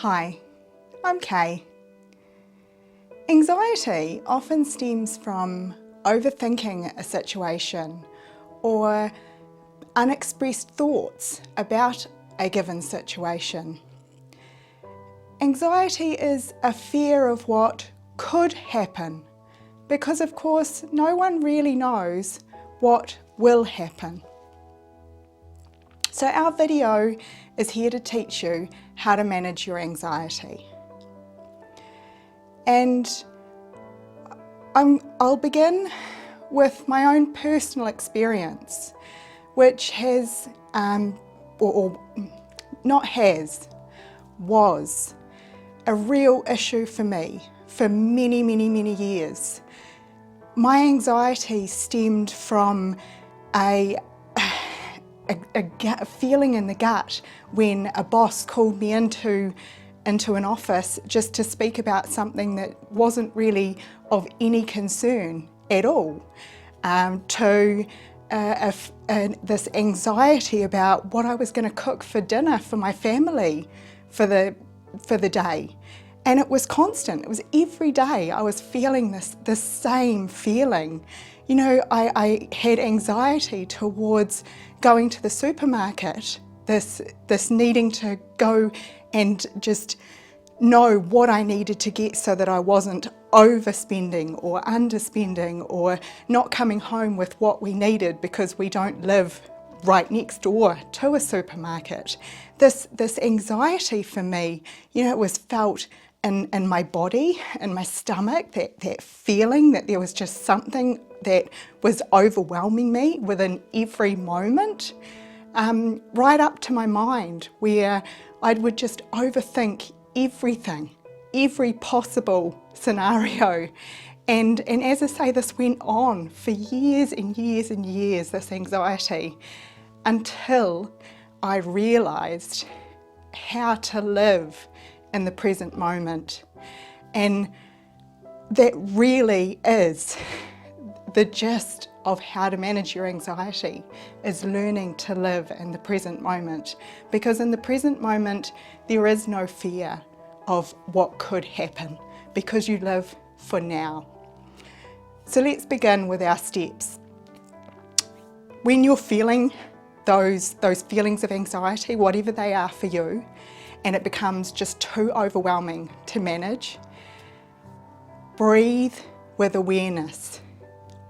Hi, I'm Kay. Anxiety often stems from overthinking a situation or unexpressed thoughts about a given situation. Anxiety is a fear of what could happen because, of course, no one really knows what will happen. So our video is here to teach you how to manage your anxiety. And I'll begin with my own personal experience, which was a real issue for me for many years. My anxiety stemmed from a feeling in the gut when a boss called me into an office just to speak about something that wasn't really of any concern at all, to this anxiety about what I was going to cook for dinner for my family for the day. And it was constant. It was every day I was feeling this same feeling. You know, I had anxiety towards going to the supermarket, this needing to go and just know what I needed to get so that I wasn't overspending or underspending or not coming home with what we needed because we don't live right next door to a supermarket. This anxiety for me, you know, it was felt in my body, in my stomach, that feeling that there was just something that was overwhelming me within every moment, right up to my mind, where I would just overthink everything, every possible scenario. And as I say, this went on for years and years and years, this anxiety, until I realised how to live in the present moment. And that really is the gist of how to manage your anxiety, is learning to live in the present moment. Because in the present moment, there is no fear of what could happen because you live for now. So let's begin with our steps. When you're feeling those feelings of anxiety, whatever they are for you, and it becomes just too overwhelming to manage, breathe with awareness.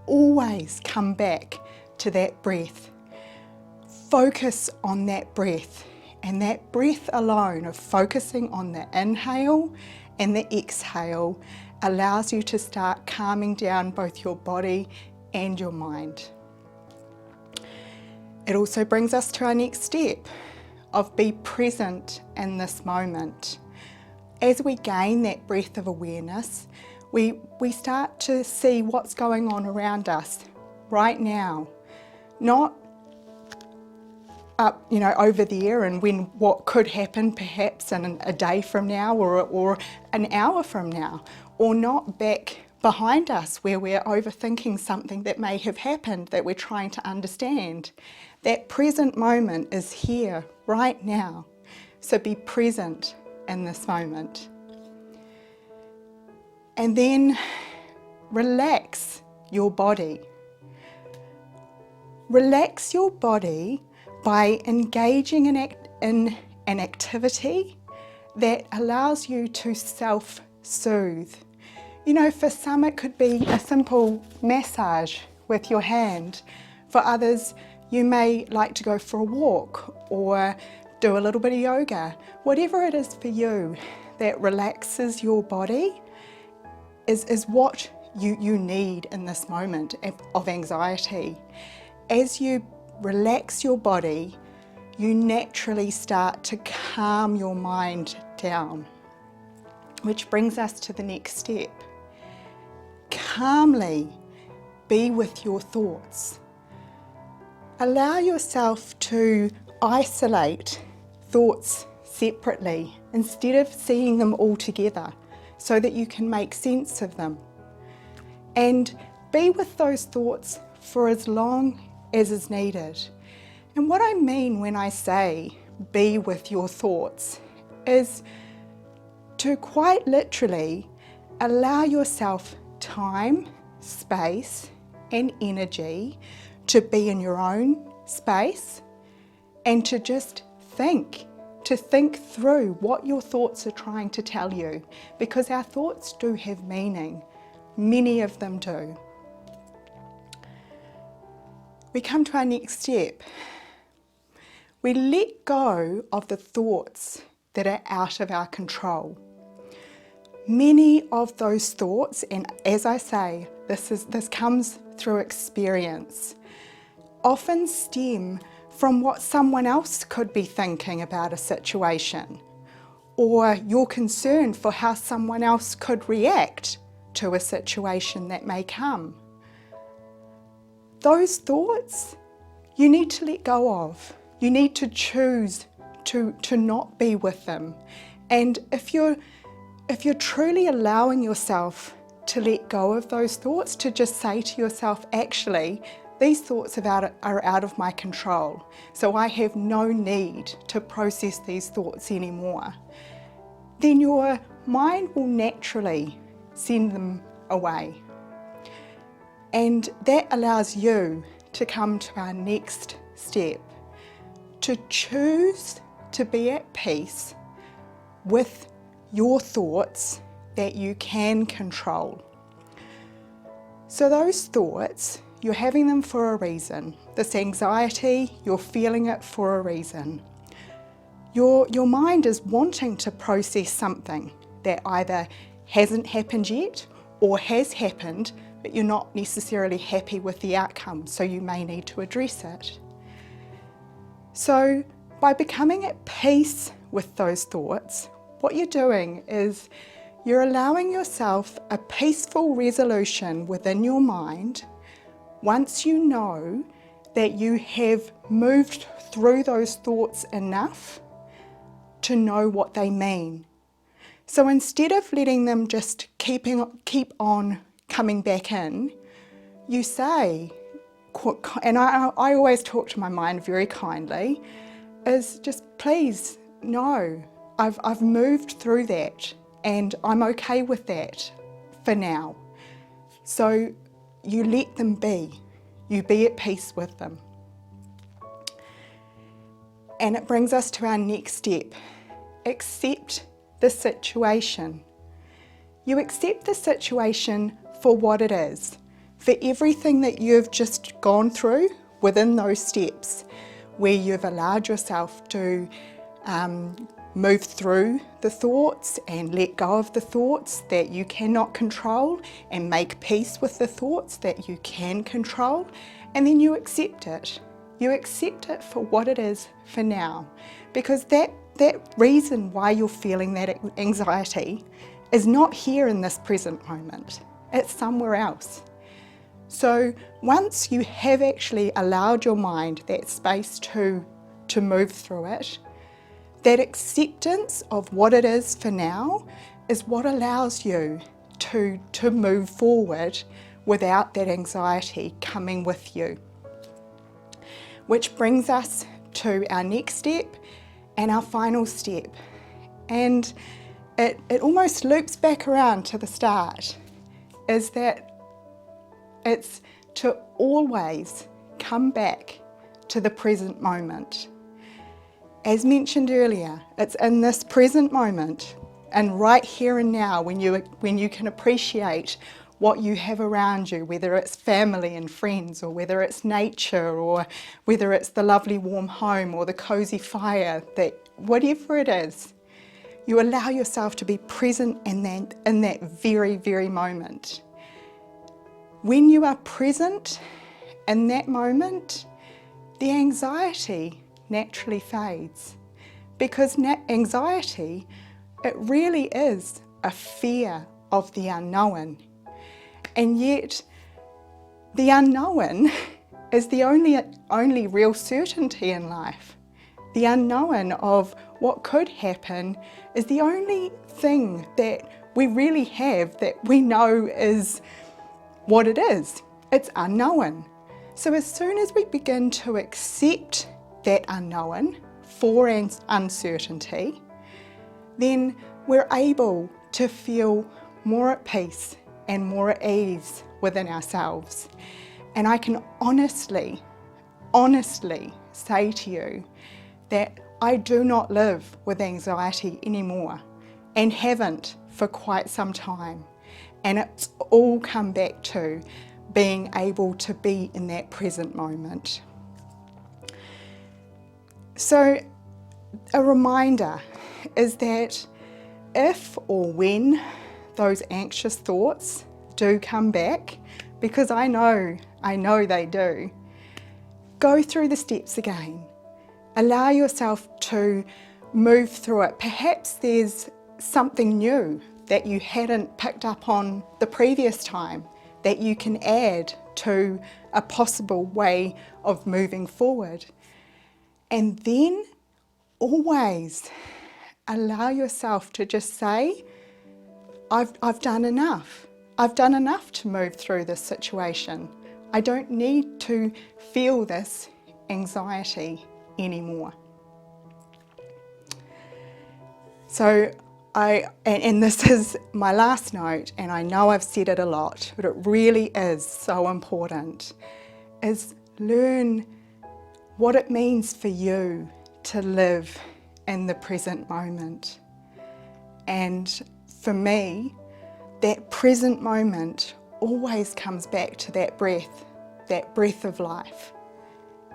Always come back to that breath. Focus on that breath, and that breath alone of focusing on the inhale and the exhale allows you to start calming down both your body and your mind. It also brings us to our next step of be present in this moment. As we gain that breath of awareness, we start to see what's going on around us right now, not up, over there and when what could happen perhaps in a day from now or an hour from now, or not back behind us where we're overthinking something that may have happened that we're trying to understand. That present moment is here right now. So be present in this moment. And then relax your body. Relax your body by engaging in an activity that allows you to self-soothe. You know, for some it could be a simple massage with your hand. For others, you may like to go for a walk or do a little bit of yoga. Whatever it is for you that relaxes your body is what you need in this moment of anxiety. As you relax your body, you naturally start to calm your mind down, which brings us to the next step. Calmly be with your thoughts. Allow yourself to isolate thoughts separately instead of seeing them all together so that you can make sense of them. And be with those thoughts for as long as is needed. And what I mean when I say be with your thoughts is to quite literally allow yourself time, space, and energy to be in your own space and to just think through what your thoughts are trying to tell you, because our thoughts do have meaning. Many of them do. We come to our next step. We let go of the thoughts that are out of our control. Many of those thoughts, and as I say, this comes through experience, often stem from what someone else could be thinking about a situation, or your concern for how someone else could react to a situation that may come. Those thoughts you need to let go of. You need to choose to not be with them. And if you're truly allowing yourself to let go of those thoughts, to just say to yourself, actually, these thoughts are out of my control, so I have no need to process these thoughts anymore, then your mind will naturally send them away. And that allows you to come to our next step, to choose to be at peace with your thoughts that you can control. So those thoughts, you're having them for a reason. This anxiety, you're feeling it for a reason. Your mind is wanting to process something that either hasn't happened yet or has happened, but you're not necessarily happy with the outcome, so you may need to address it. So by becoming at peace with those thoughts, what you're doing is you're allowing yourself a peaceful resolution within your mind once you know that you have moved through those thoughts enough to know what they mean. So instead of letting them just keep on coming back in, you say, and I always talk to my mind very kindly, is just please, no, I've moved through that and I'm okay with that for now. So you let them be, you be at peace with them. And it brings us to our next step. Accept the situation. You accept the situation for what it is, for everything that you've just gone through within those steps, where you've allowed yourself to move through the thoughts and let go of the thoughts that you cannot control and make peace with the thoughts that you can control, and then you accept it. You accept it for what it is for now, because that reason why you're feeling that anxiety is not here in this present moment. It's somewhere else. So once you have actually allowed your mind that space to move through it, that acceptance of what it is for now is what allows you to move forward without that anxiety coming with you. Which brings us to our next step and our final step. And it almost loops back around to the start, is that it's to always come back to the present moment. As mentioned earlier, it's in this present moment and right here and now when you can appreciate what you have around you, whether it's family and friends, or whether it's nature, or whether it's the lovely warm home or the cozy fire, that whatever it is, you allow yourself to be present in that very, very moment. When you are present in that moment, the anxiety naturally fades, because anxiety, it really is a fear of the unknown. And yet the unknown is the only real certainty in life. The unknown of what could happen is the only thing that we really have that we know is what it is. It's unknown. So as soon as we begin to accept that unknown for uncertainty, then we're able to feel more at peace and more at ease within ourselves. And I can honestly say to you that I do not live with anxiety anymore and haven't for quite some time. And it's all come back to being able to be in that present moment. So a reminder is that if or when those anxious thoughts do come back, because I know they do, go through the steps again. Allow yourself to move through it. Perhaps there's something new that you hadn't picked up on the previous time that you can add to a possible way of moving forward. And then always allow yourself to just say, I've done enough. I've done enough to move through this situation. I don't need to feel this anxiety anymore. So and this is my last note, and I know I've said it a lot, but it really is so important, is learn what it means for you to live in the present moment. And for me, that present moment always comes back to that breath of life.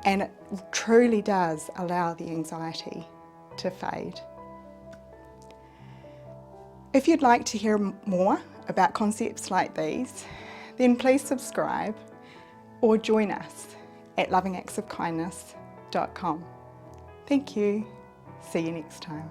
And it truly does allow the anxiety to fade. If you'd like to hear more about concepts like these, then please subscribe or join us at lovingactsofkindness.com. Thank you. See you next time.